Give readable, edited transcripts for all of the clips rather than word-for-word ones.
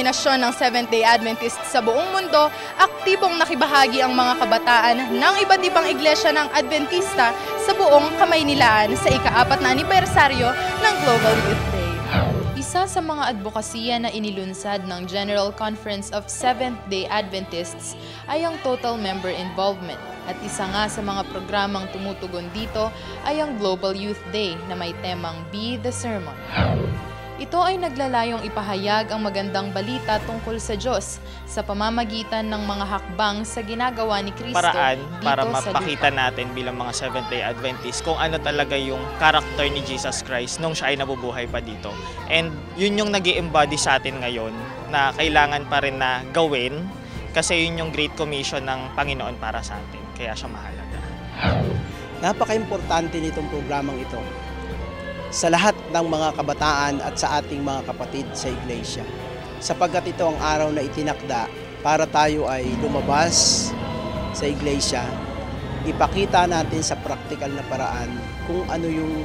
denominasyon ng Seventh-day Adventist sa buong mundo, aktibong nakibahagi ang mga kabataan ng iba't ibang iglesia ng Adventista sa buong Kamaynilaan sa ika-4 na anibersaryo ng Global Youth Day. Isa sa mga advokasya na inilunsad ng General Conference of Seventh-day Adventists ay ang total member involvement. At isa nga sa mga programang tumutugon dito ay ang Global Youth Day na may temang Be the Sermon. Ito ay naglalayong ipahayag ang magandang balita tungkol sa Diyos sa pamamagitan ng mga hakbang sa ginagawa ni Kristo paraan dito para sa mapakita lupa. natin bilang mga Seventh-day Adventists kung ano talaga yung character ni Jesus Christ nung siya ay nabubuhay pa dito. And yun yung nag-i-embody sa atin ngayon na kailangan pa rin na gawin kasi yun yung Great Commission ng Panginoon para sa atin. Kaya siya mahalaga. Napaka-importante nitong programang ito sa lahat ng mga kabataan at sa ating mga kapatid sa iglesia. Sapagkat ito ang araw na itinakda para tayo ay lumabas sa iglesia, ipakita natin sa praktikal na paraan kung ano yung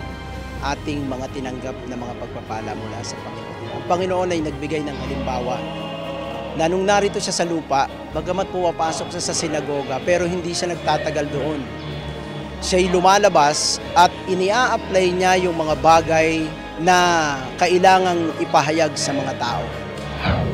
ating mga tinanggap na mga pagpapala mula sa Panginoon. Ang Panginoon ay nagbigay ng halimbawa na nung narito siya sa lupa, bagamat pumapasok siya sa sinagoga, pero hindi siya nagtatagal doon. Siya'y lumalabas at inia-apply niya yung mga bagay na kailangang ipahayag sa mga tao.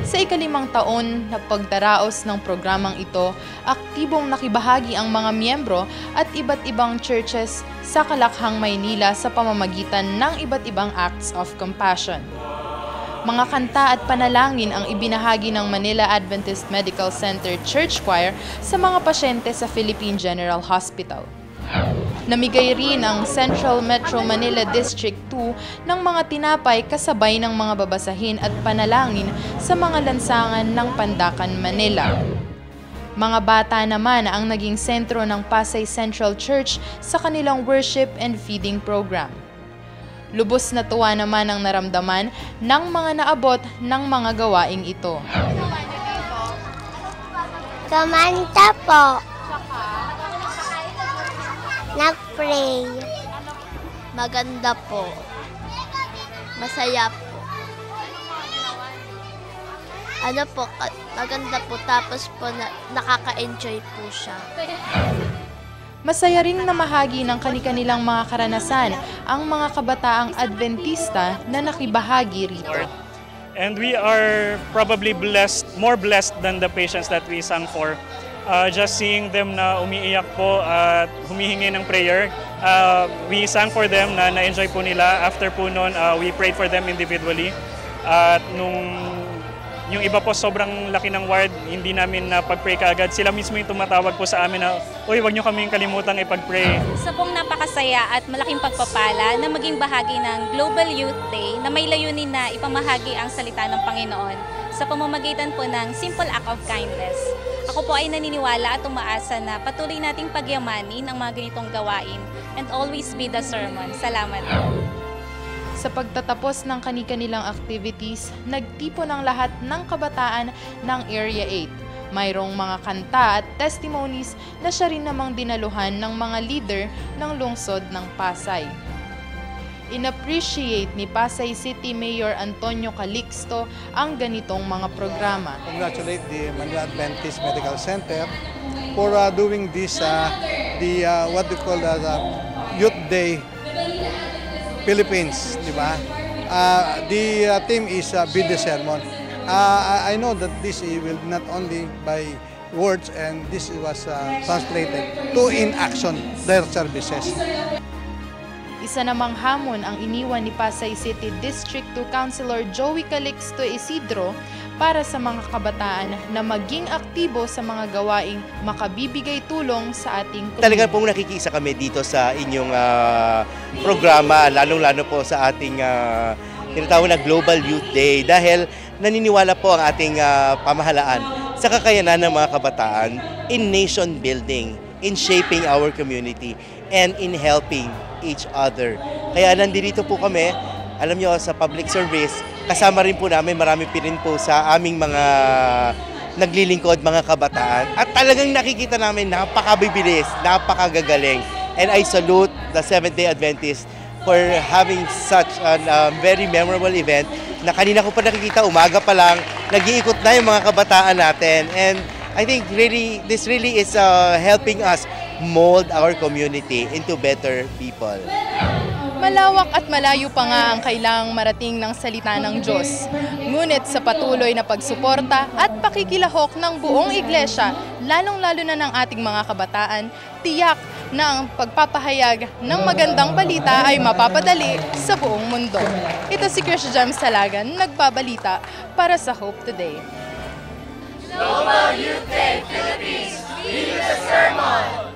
Sa ika-5 taon na pagdaraos ng programang ito, aktibong nakibahagi ang mga miyembro at iba't ibang churches sa Kalakhang, Maynila sa pamamagitan ng iba't ibang acts of compassion. Mga kanta at panalangin ang ibinahagi ng Manila Adventist Medical Center Church Choir sa mga pasyente sa Philippine General Hospital. Namigay rin ang Central Metro Manila District 2 ng mga tinapay kasabay ng mga babasahin at panalangin sa mga lansangan ng Pandacan, Manila. Mga bata naman ang naging sentro ng Pasay Central Church sa kanilang worship and feeding program. Lubos na tuwa naman ang naramdaman ng mga naabot ng mga gawaing ito. Kumanta po. Nag-pray. Maganda po. Masaya po. Ano po, maganda po. Tapos po, nakaka-enjoy po siya. Masaya ring namahagi ng kani-kanilang mga karanasan ang mga kabataang Adventista na nakibahagi rito. And we are probably blessed, more blessed than the patients that we sang for. Just seeing them na umiiyak po at humihingi ng prayer. We sang for them na na-enjoy po nila. After po noon, we prayed for them individually. At yung iba po sobrang laki ng ward, hindi namin na pag-pray kaagad. Sila mismo yung tumatawag po sa amin na, uy, wag nyo kaming kalimutang ipag-pray. Isa pong napakasaya at malaking pagpapala na maging bahagi ng Global Youth Day na may layunin na ipamahagi ang salita ng Panginoon sa pamamagitan po ng simple act of kindness. Ako po ay naniniwala at umaasa na patuloy nating pagyamanin ang mga ganitong gawain and always be the sermon. Salamat po. Sa pagtatapos ng kani-kanilang activities, nagtipon ang lahat ng kabataan ng Area 8. Mayroong mga kanta at testimonies na siya rin namang dinaluhan ng mga leader ng lungsod ng Pasay. In-appreciate ni Pasay City Mayor Antonio Calixto ang ganitong mga programa. Congratulate the Manila Adventist Medical Center for doing this, what we call the Youth Day Philippines, di ba? The theme is Be the Sermon. I know that this will not only by words and this was translated to in action their services. Isa namang hamon ang iniwan ni Pasay City District 2 Councilor Joey Calixto Isidro para sa mga kabataan na maging aktibo sa mga gawaing makabibigay tulong sa ating komunidad. Talaga pong nakikisa kami dito sa inyong programa, lalong-lalo po sa ating tinatawag na Global Youth Day dahil naniniwala po ang ating pamahalaan sa kakayanan ng mga kabataan in nation building, in shaping our community, and in helping each other. Kaya nandito po kami, alam nyo, sa public service, kasama rin po namin, marami rin po sa aming mga naglilingkod, mga kabataan. At talagang nakikita namin napakabibilis, napakagagaling. And I salute the Seventh-day Adventists for having such a very memorable event na kanina ko pa nakikita, umaga pa lang, nag-iikot na yung mga kabataan natin. And I think this really is helping us mold our community into better people. Malawak at malayo pa nga ang kailangang marating ng salita ng Diyos. Ngunit sa patuloy na pagsuporta at pakikilahok ng buong iglesia, lalong-lalo na ng ating mga kabataan, tiyak na ang pagpapahayag ng magandang balita ay mapapadali sa buong mundo. Ito si Chris James Salagan, nagbabalita para sa Hope Today. Global Youth Day Philippines, lead the sermon!